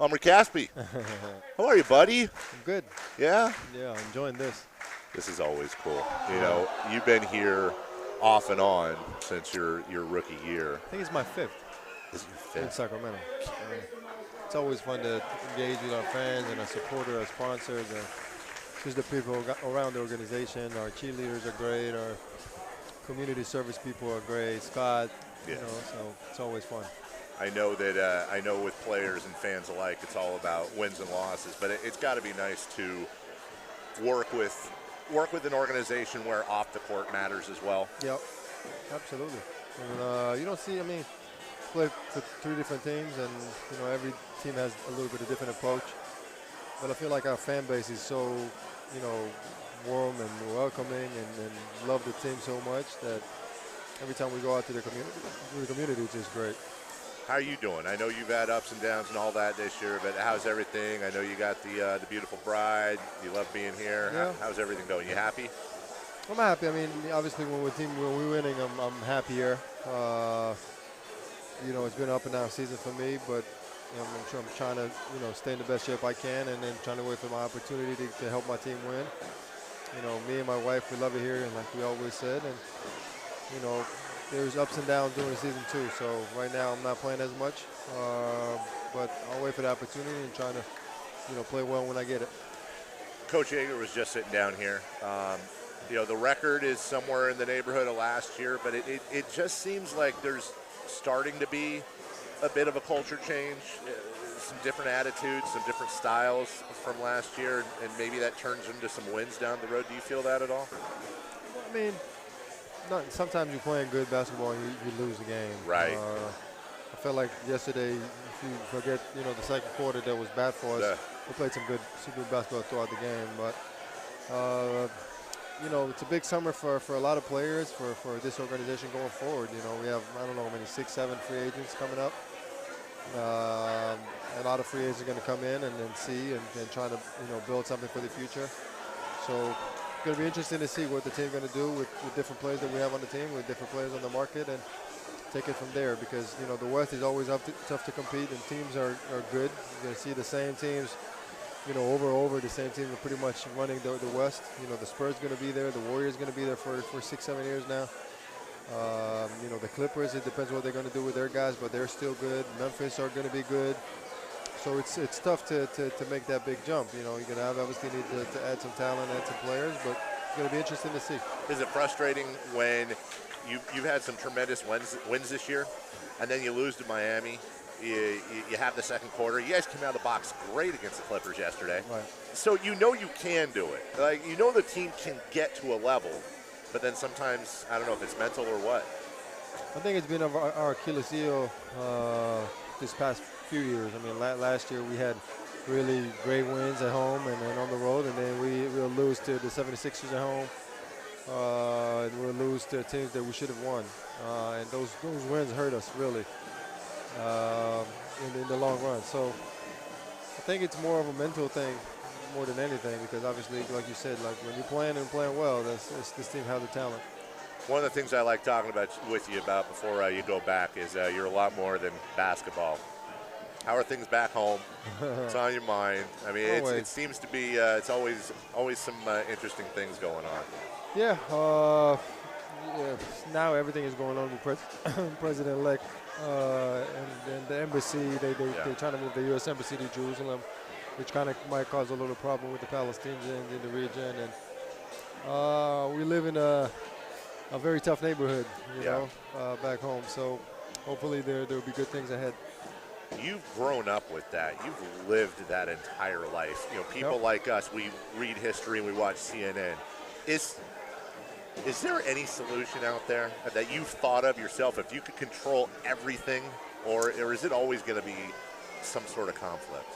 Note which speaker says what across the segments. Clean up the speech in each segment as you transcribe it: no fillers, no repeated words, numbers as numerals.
Speaker 1: Omri Casspi. How are you, buddy?
Speaker 2: I'm good.
Speaker 1: Yeah?
Speaker 2: Yeah, I'm enjoying this.
Speaker 1: This is always cool. You know, you've been here off and on since your rookie year.
Speaker 2: I think it's my fifth
Speaker 1: This is your
Speaker 2: in
Speaker 1: fifth.
Speaker 2: Sacramento. It's always fun to engage with our fans and our supporters, our sponsors, and just the people around the organization. Our cheerleaders are great. Our community service people are great. Scott,
Speaker 1: Yeah.
Speaker 2: so it's always fun.
Speaker 1: I know that I know with players and fans alike, it's all about wins and losses. But it's got to be nice to work with an organization where off the court matters as well.
Speaker 2: Yep, absolutely. And you don't see, play for three different teams, and every team has a little bit of different approach. But I feel like our fan base is so, warm and welcoming, and love the team so much that every time we go out to the community, it's just great.
Speaker 1: How are you doing? I know you've had ups and downs and all that this year, but how's everything? I know you got the beautiful bride. You love being here.
Speaker 2: Yeah.
Speaker 1: How's everything going? You happy?
Speaker 2: I'm happy. Obviously, when we're winning, I'm happier. It's been an up and down season for me, but I'm trying to stay in the best shape I can, and then trying to wait for my opportunity to help my team win. Me and my wife, we love it here, and like we always said, and there's ups and downs during the season too. So right now I'm not playing as much, but I'll wait for the opportunity and trying to play well when I get it.
Speaker 1: Coach Yeager was just sitting down here. The record is somewhere in the neighborhood of last year, but it just seems like there's starting to be a bit of a culture change, some different attitudes, some different styles from last year, and maybe that turns into some wins down the road. Do you feel that at all?
Speaker 2: Sometimes you're playing good basketball and you lose the game.
Speaker 1: Right.
Speaker 2: I felt like yesterday, if you forget, the second quarter that was bad for us.
Speaker 1: Yeah.
Speaker 2: We played some good basketball throughout the game, but it's a big summer for a lot of players for this organization going forward. We have, I don't know how many, 6, 7 free agents coming up. A lot of free agents are going to come in and see and try to build something for the future. So it's going to be interesting to see what the team's going to do with different players that we have on the team, with different players on the market, and take it from there, because the West is always tough to compete, and teams are good. You're going to see the same teams over the same team are pretty much running the West. The Spurs going to be there. The Warriors going to be there for 6, 7 years now. The Clippers, it depends what they're going to do with their guys, but they're still good. Memphis are going to be good. So it's tough to make that big jump. You're going to obviously need to add some talent, add some players, but it's going to be interesting to see.
Speaker 1: Is it frustrating when you've had some tremendous wins this year, and then you lose to Miami? You have the second quarter. You guys came out of the box great against the Clippers yesterday.
Speaker 2: Right.
Speaker 1: So you can do it. Like, the team can get to a level, but then sometimes, I don't know if it's mental or what.
Speaker 2: I think it's been our Achilles heel this past few years. Last year we had really great wins at home and then on the road, and then we'll lose to the 76ers at home. And we'll lose to teams that we should have won. And those wins hurt us, really. In the long run. So I think it's more of a mental thing more than anything, because obviously, like you said, like when you're playing well, this team has the talent.
Speaker 1: One of the things I like talking with you about before you go back is you're a lot more than basketball. How are things back home? It's on your mind. It seems to be it's always some interesting things going on.
Speaker 2: Yeah. Now everything is going on with President-elect and the embassy. They're trying to move the U.S. embassy to Jerusalem, which kind of might cause a little problem with the Palestinians in the region. And we live in a very tough neighborhood, back home. So hopefully there'll be good things ahead.
Speaker 1: You've grown up with that. You've lived that entire life. People like us, we read history and we watch CNN. Is there any solution out there that you've thought of yourself if you could control everything, or is it always going to be some sort of conflict?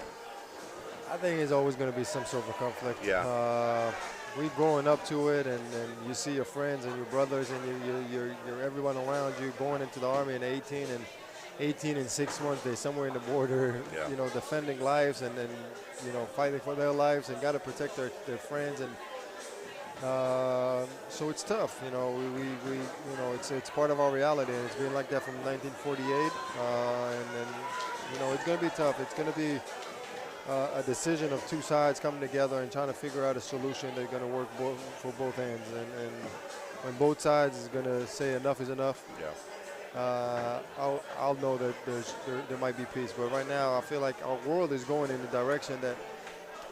Speaker 2: I think it's always going to be some sort of conflict.
Speaker 1: Yeah.
Speaker 2: We're growing up to it, and you see your friends and your brothers and you're everyone around you going into the Army in 18 and 6 months. They're somewhere in the border, defending lives and fighting for their lives, and got to protect their friends. And so it's tough, it's part of our reality, and it's been like that from 1948, and it's going to be tough. It's going to be a decision of two sides coming together and trying to figure out a solution that's going to work for both ends. And when both sides is going to say enough is enough, I'll know that there might be peace. But right now, I feel like our world is going in the direction that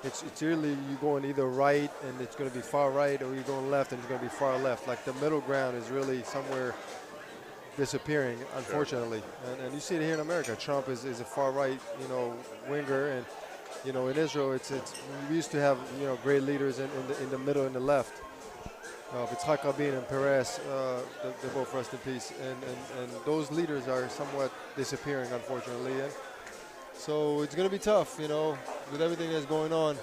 Speaker 2: it's really you going either right and it's going to be far right, or you're going left and it's going to be far left. Like the middle ground is really somewhere disappearing, unfortunately. And you see it here in America. Trump is a far right, winger, and in Israel, we used to have great leaders in the middle and the left. Yitzhak Rabin and Peres, they're both rest in peace, and those leaders are somewhat disappearing, unfortunately. And so it's going to be tough, with everything that's going on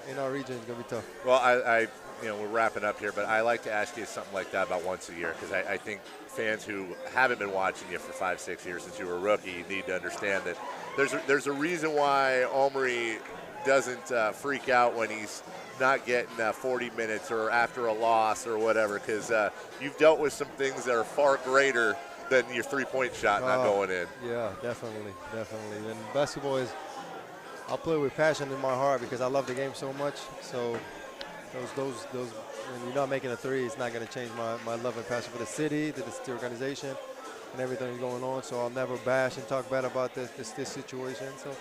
Speaker 2: in our region. It's going to be tough.
Speaker 1: Well, we're wrapping up here, but I like to ask you something like that about once a year, because I think fans who haven't been watching you for 5-6 years since you were a rookie need to understand that there's a reason why Omri doesn't freak out when he's not getting 40 minutes or after a loss or whatever, because you've dealt with some things that are far greater than your three-point shot not going in.
Speaker 2: Yeah, definitely. And basketball I'll play with passion in my heart because I love the game so much. So those when you're not making a three, it's not going to change my love and passion for the city, the organization, and everything that's going on. So I'll never bash and talk bad about this situation. So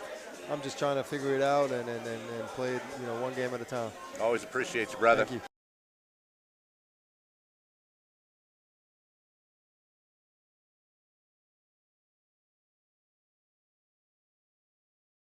Speaker 2: I'm just trying to figure it out and play it, one game at a time.
Speaker 1: Always appreciate you, brother.
Speaker 2: Thank you.